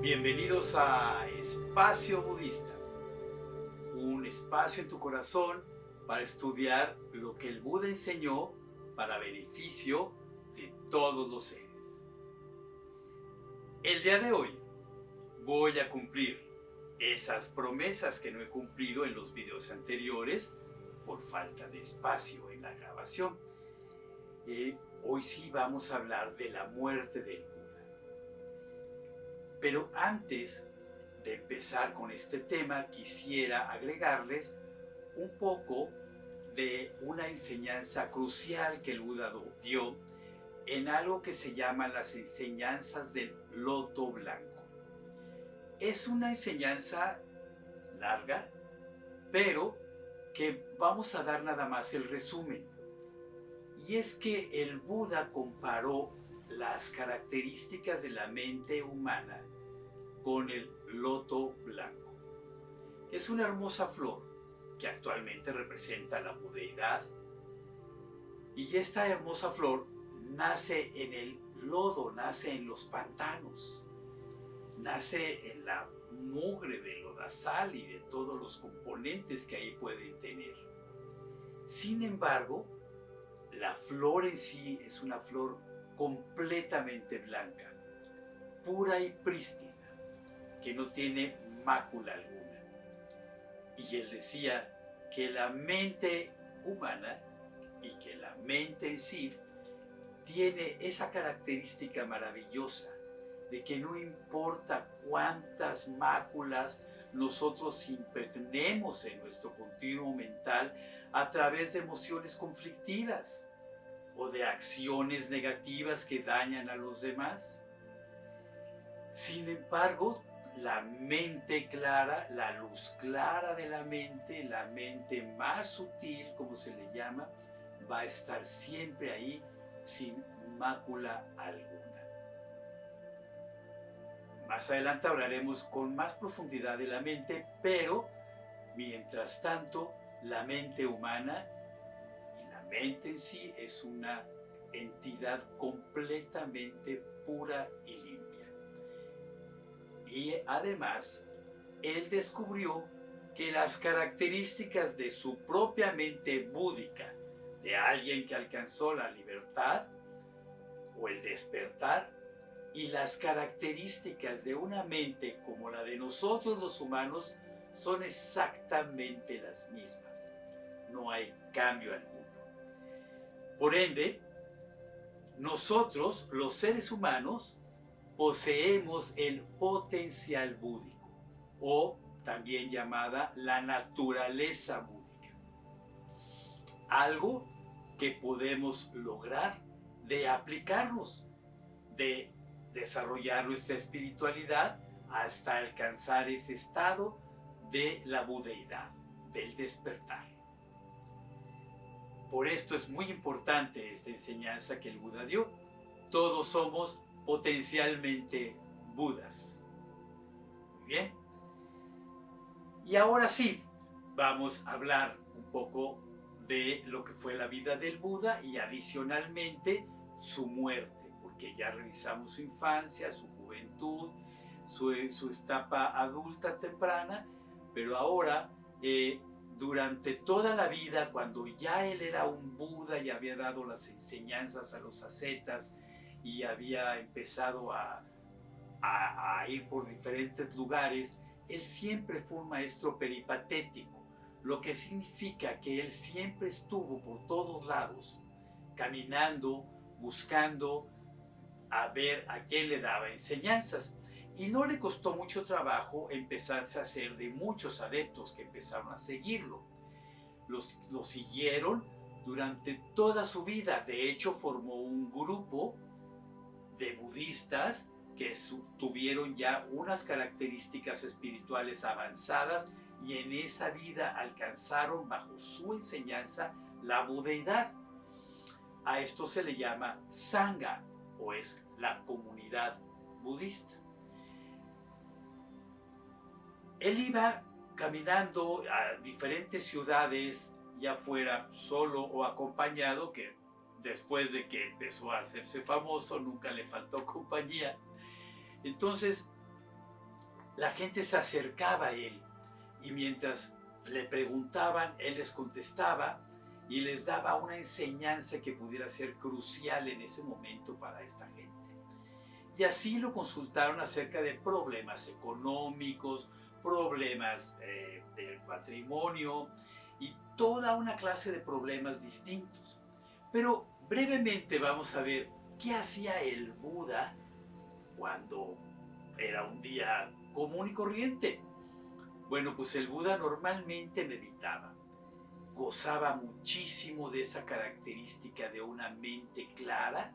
Bienvenidos a Espacio Budista, un espacio en tu corazón para estudiar lo que el Buda enseñó para beneficio de todos los seres. El día de hoy voy a cumplir esas promesas que no he cumplido en los videos anteriores por falta de espacio en la grabación. Hoy sí vamos a hablar de la muerte del Buda. Pero antes de empezar con este tema, quisiera agregarles un poco de una enseñanza crucial que el Buda dio en algo que se llama las enseñanzas del loto blanco. Es una enseñanza larga, pero que vamos a dar nada más el resumen. Y es que el Buda comparó las características de la mente humana con el loto blanco. Es una hermosa flor que actualmente representa la budeidad, y esta hermosa flor nace en el lodo, nace en los pantanos, nace en la mugre del lodazal y de todos los componentes que ahí pueden tener. Sin embargo, la flor en sí es una flor completamente blanca, pura y prístina, que no tiene mácula alguna. Y él decía que la mente humana y que la mente en sí tiene esa característica maravillosa de que no importa cuántas máculas nosotros impregnemos en nuestro continuo mental a través de emociones conflictivas o de acciones negativas que dañan a los demás. Sin embargo, la mente clara, la luz clara de la mente más sutil, como se le llama, va a estar siempre ahí sin mácula alguna. Más adelante hablaremos con más profundidad de la mente, pero mientras tanto, la mente humana y la mente en sí es una entidad completamente pura y limpia. Y además, él descubrió que las características de su propia mente búdica, de alguien que alcanzó la libertad o el despertar, y las características de una mente como la de nosotros los humanos son exactamente las mismas. No hay cambio alguno. Por ende, nosotros, los seres humanos, poseemos el potencial búdico, o también llamada la naturaleza búdica. Algo que podemos lograr de aplicarnos, de desarrollar nuestra espiritualidad hasta alcanzar ese estado de la budeidad, del despertar. Por esto es muy importante esta enseñanza que el Buda dio. Todos somos potencialmente Budas. Muy bien. Y ahora sí, vamos a hablar un poco de lo que fue la vida del Buda y adicionalmente su muerte, porque ya revisamos su infancia, su juventud, su etapa adulta temprana, pero ahora durante toda la vida, cuando ya él era un Buda y había dado las enseñanzas a los ascetas y había empezado a ir por diferentes lugares, él siempre fue un maestro peripatético, lo que significa que él siempre estuvo por todos lados, caminando, buscando a ver a quién le daba enseñanzas. Y no le costó mucho trabajo empezarse a hacer de muchos adeptos que empezaron a seguirlo. Lo siguieron durante toda su vida. De hecho, formó un grupo de budistas que tuvieron ya unas características espirituales avanzadas y en esa vida alcanzaron bajo su enseñanza la budeidad. A esto se le llama Sangha, o es la comunidad budista. Él iba caminando a diferentes ciudades, ya fuera solo o acompañado, que después de que empezó a hacerse famoso nunca le faltó compañía. Entonces la gente se acercaba a él y mientras le preguntaban, él les contestaba y les daba una enseñanza que pudiera ser crucial en ese momento para esta gente. Y así lo consultaron acerca de problemas económicos, problemas del patrimonio y toda una clase de problemas distintos. Pero brevemente vamos a ver qué hacía el Buda cuando era un día común y corriente. Bueno, pues el Buda normalmente meditaba, gozaba muchísimo de esa característica de una mente clara,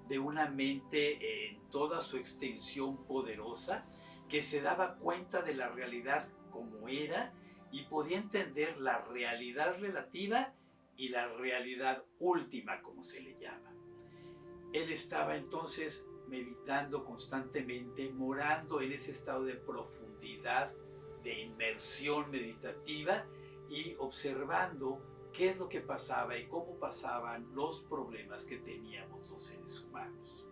de una mente en toda su extensión poderosa, que se daba cuenta de la realidad como era y podía entender la realidad relativa y la realidad última, como se le llama. Él estaba entonces meditando constantemente, morando en ese estado de profundidad, de inmersión meditativa y observando qué es lo que pasaba y cómo pasaban los problemas que teníamos los seres humanos.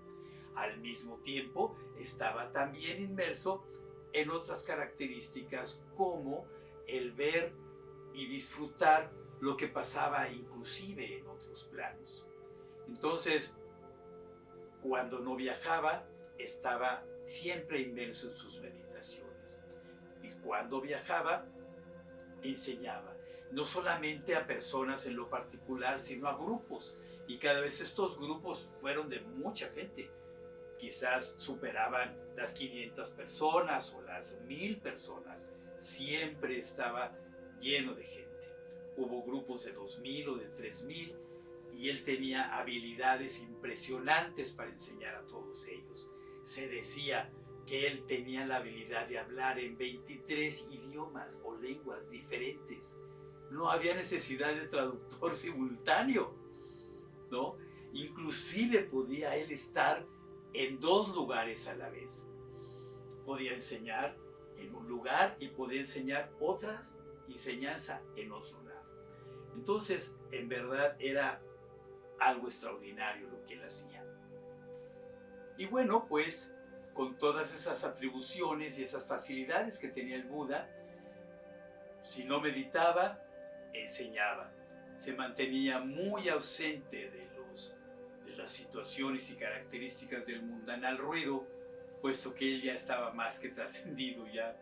Al mismo tiempo, estaba también inmerso en otras características como el ver y disfrutar lo que pasaba inclusive en otros planos. Entonces, cuando no viajaba, estaba siempre inmerso en sus meditaciones. Y cuando viajaba, enseñaba, no solamente a personas en lo particular, sino a grupos. Y cada vez estos grupos fueron de mucha gente. Quizás superaban las 500 personas o las 1000 personas. Siempre estaba lleno de gente. Hubo grupos de 2000 o de 3000 y él tenía habilidades impresionantes para enseñar a todos ellos. Se decía que él tenía la habilidad de hablar en 23 idiomas o lenguas diferentes. No había necesidad de traductor simultáneo, ¿no? Inclusive podía él estar en 2 lugares a la vez. Podía enseñar en un lugar y podía enseñar otras enseñanza en otro lado. Entonces, en verdad era algo extraordinario lo que él hacía. Y bueno, pues con todas esas atribuciones y esas facilidades que tenía el Buda, si no meditaba, enseñaba. Se mantenía muy ausente de las situaciones y características del mundanal ruido, puesto que él ya estaba más que trascendido, ya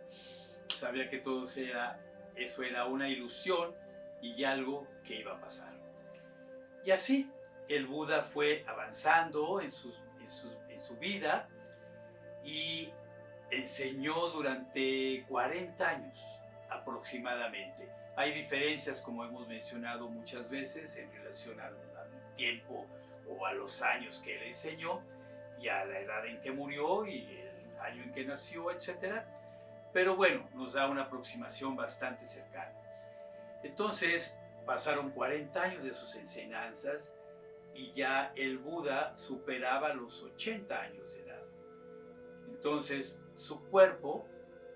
sabía que todo eso era una ilusión y algo que iba a pasar. Y así el Buda fue avanzando en su vida y enseñó durante 40 años aproximadamente. Hay diferencias, como hemos mencionado muchas veces, en relación al tiempo o a los años que él enseñó y a la edad en que murió y el año en que nació, etc. Pero bueno, nos da una aproximación bastante cercana. Entonces, pasaron 40 años de sus enseñanzas y ya el Buda superaba los 80 años de edad. Entonces, su cuerpo,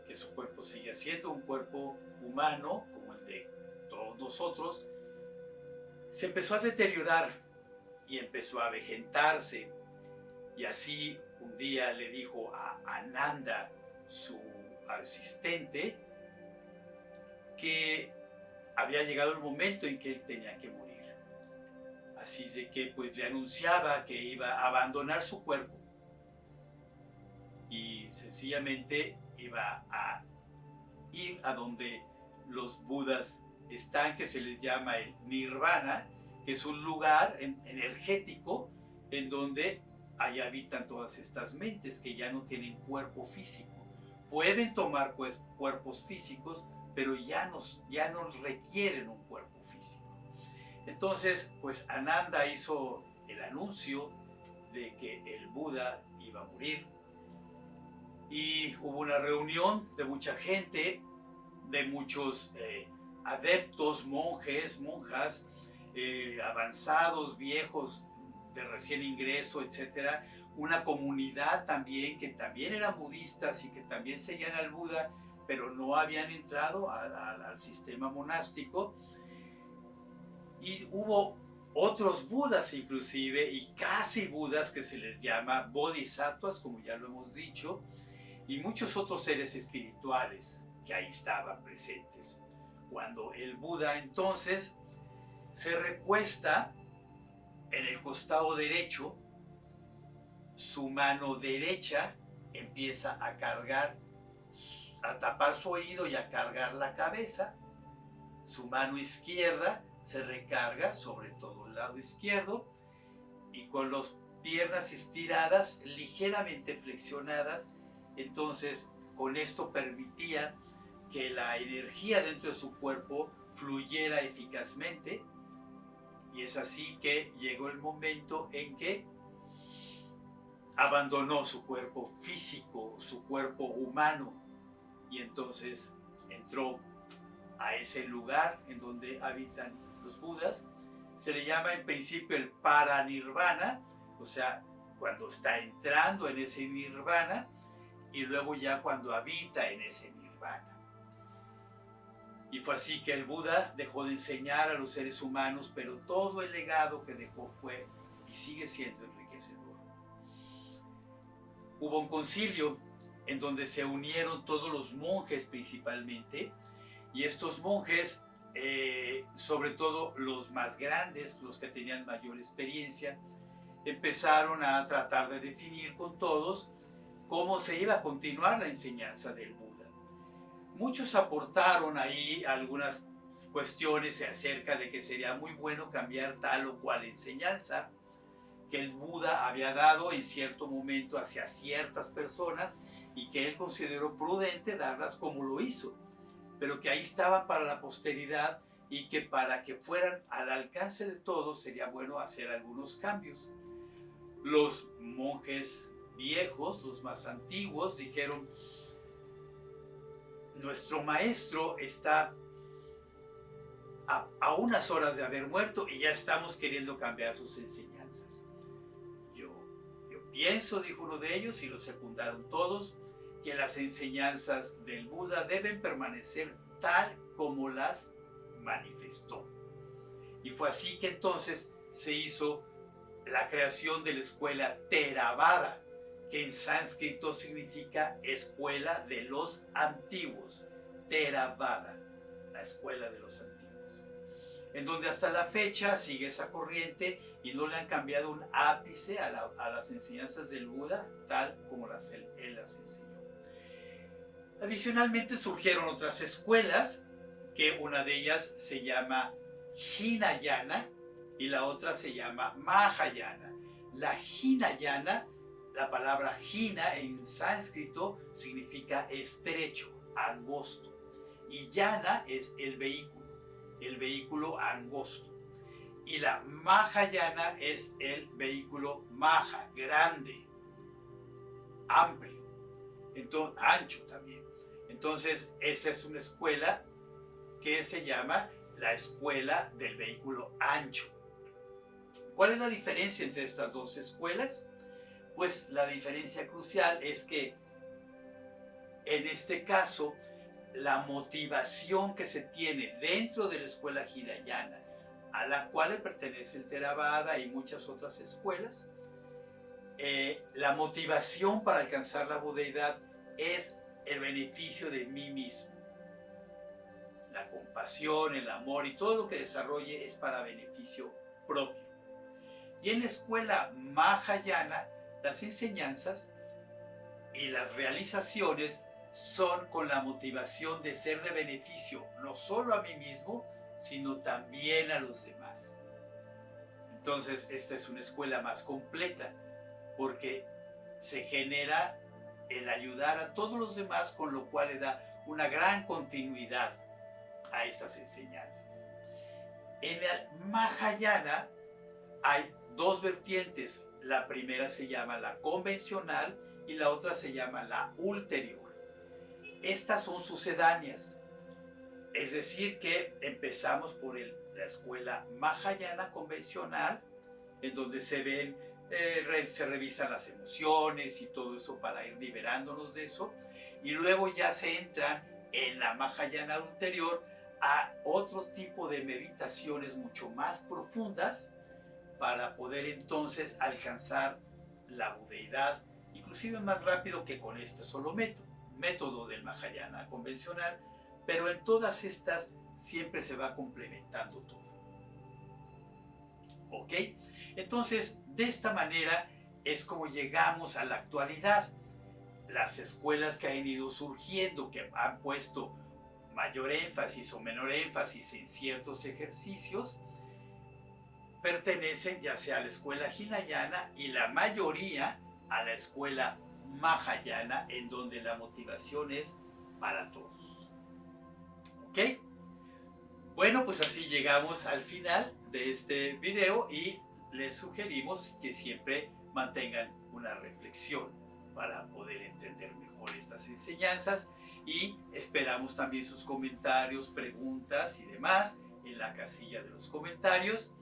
que su cuerpo sigue siendo un cuerpo humano, como el de todos nosotros, se empezó a deteriorar y empezó a avejentarse. Y así un día le dijo a Ananda, su asistente, que había llegado el momento en que él tenía que morir. Así de que pues le anunciaba que iba a abandonar su cuerpo y sencillamente iba a ir a donde los budas están, que se les llama el nirvana, que es un lugar energético en donde ahí habitan todas estas mentes que ya no tienen cuerpo físico. Pueden tomar pues, cuerpos físicos, pero ya no requieren un cuerpo físico. Entonces, pues Ananda hizo el anuncio de que el Buda iba a morir y hubo una reunión de mucha gente, de muchos adeptos, monjes, monjas, avanzados, viejos, de recién ingreso, etc. Una comunidad también, que también eran budistas y que también seguían al Buda, pero no habían entrado al sistema monástico. Y hubo otros budas inclusive, y casi budas, que se les llama bodhisattvas, como ya lo hemos dicho, y muchos otros seres espirituales que ahí estaban presentes. Cuando el Buda entonces se recuesta en el costado derecho, su mano derecha empieza a cargar, a tapar su oído y a cargar la cabeza. Su mano izquierda se recarga sobre todo el lado izquierdo y con las piernas estiradas, ligeramente flexionadas. Entonces, con esto permitía que la energía dentro de su cuerpo fluyera eficazmente. Y es así que llegó el momento en que abandonó su cuerpo físico, su cuerpo humano, y entonces entró a ese lugar en donde habitan los Budas. Se le llama en principio el paranirvana, o sea, cuando está entrando en ese nirvana, y luego ya cuando habita en ese nirvana. Y fue así que el Buda dejó de enseñar a los seres humanos, pero todo el legado que dejó fue y sigue siendo enriquecedor. Hubo un concilio en donde se unieron todos los monjes principalmente, y estos monjes, sobre todo los más grandes, los que tenían mayor experiencia, empezaron a tratar de definir con todos cómo se iba a continuar la enseñanza del Buda. Muchos aportaron ahí algunas cuestiones acerca de que sería muy bueno cambiar tal o cual enseñanza que el Buda había dado en cierto momento hacia ciertas personas y que él consideró prudente darlas como lo hizo, pero que ahí estaban para la posteridad y que para que fueran al alcance de todos sería bueno hacer algunos cambios. Los monjes viejos, los más antiguos, dijeron: nuestro maestro está a unas horas de haber muerto y ya estamos queriendo cambiar sus enseñanzas. Yo pienso, dijo uno de ellos, y lo secundaron todos, que las enseñanzas del Buda deben permanecer tal como las manifestó. Y fue así que entonces se hizo la creación de la escuela Theravada, que en sánscrito significa escuela de los antiguos. Theravada, la escuela de los antiguos, en donde hasta la fecha sigue esa corriente y no le han cambiado un ápice a las enseñanzas del Buda tal como él las enseñó. Adicionalmente surgieron otras escuelas, que una de ellas se llama Hinayana y la otra se llama Mahayana. La Hinayana, la palabra Hina en sánscrito significa estrecho, angosto, y Yana es el vehículo angosto. Y la Mahayana es el vehículo Maha, grande, amplio, entonces, ancho también. Entonces, esa es una escuela que se llama la escuela del vehículo ancho. ¿Cuál es la diferencia entre estas dos escuelas? Pues la diferencia crucial es que en este caso la motivación que se tiene dentro de la escuela Hinayana, a la cual le pertenece el Theravada y muchas otras escuelas, la motivación para alcanzar la budeidad es el beneficio de mí mismo. La compasión, el amor y todo lo que desarrolle es para beneficio propio. Y en la escuela Mahayana, las enseñanzas y las realizaciones son con la motivación de ser de beneficio no solo a mí mismo, sino también a los demás. Entonces, esta es una escuela más completa, porque se genera el ayudar a todos los demás, con lo cual le da una gran continuidad a estas enseñanzas. En el Mahayana hay dos vertientes. La primera se llama la convencional y la otra se llama la ulterior. Estas son sucedáneas, es decir que empezamos por la escuela Mahayana convencional, en donde se revisan las emociones y todo eso para ir liberándonos de eso, y luego ya se entran en la Mahayana ulterior a otro tipo de meditaciones mucho más profundas para poder entonces alcanzar la budeidad inclusive más rápido que con este solo método del Mahayana convencional, pero en todas estas siempre se va complementando todo. ¿Ok? Entonces, de esta manera es como llegamos a la actualidad. Las escuelas que han ido surgiendo, que han puesto mayor énfasis o menor énfasis en ciertos ejercicios, pertenecen ya sea a la escuela Hinayana y la mayoría a la escuela Mahayana, en donde la motivación es para todos. ¿Ok? Bueno, pues así llegamos al final de este video y les sugerimos que siempre mantengan una reflexión para poder entender mejor estas enseñanzas, y esperamos también sus comentarios, preguntas y demás en la casilla de los comentarios,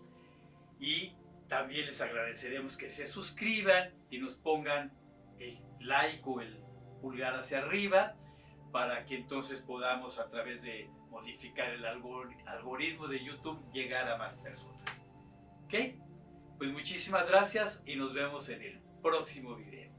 y también les agradeceremos que se suscriban y nos pongan el like o el pulgar hacia arriba para que entonces podamos, a través de modificar el algoritmo de YouTube, llegar a más personas. ¿Ok? Pues muchísimas gracias y nos vemos en el próximo video.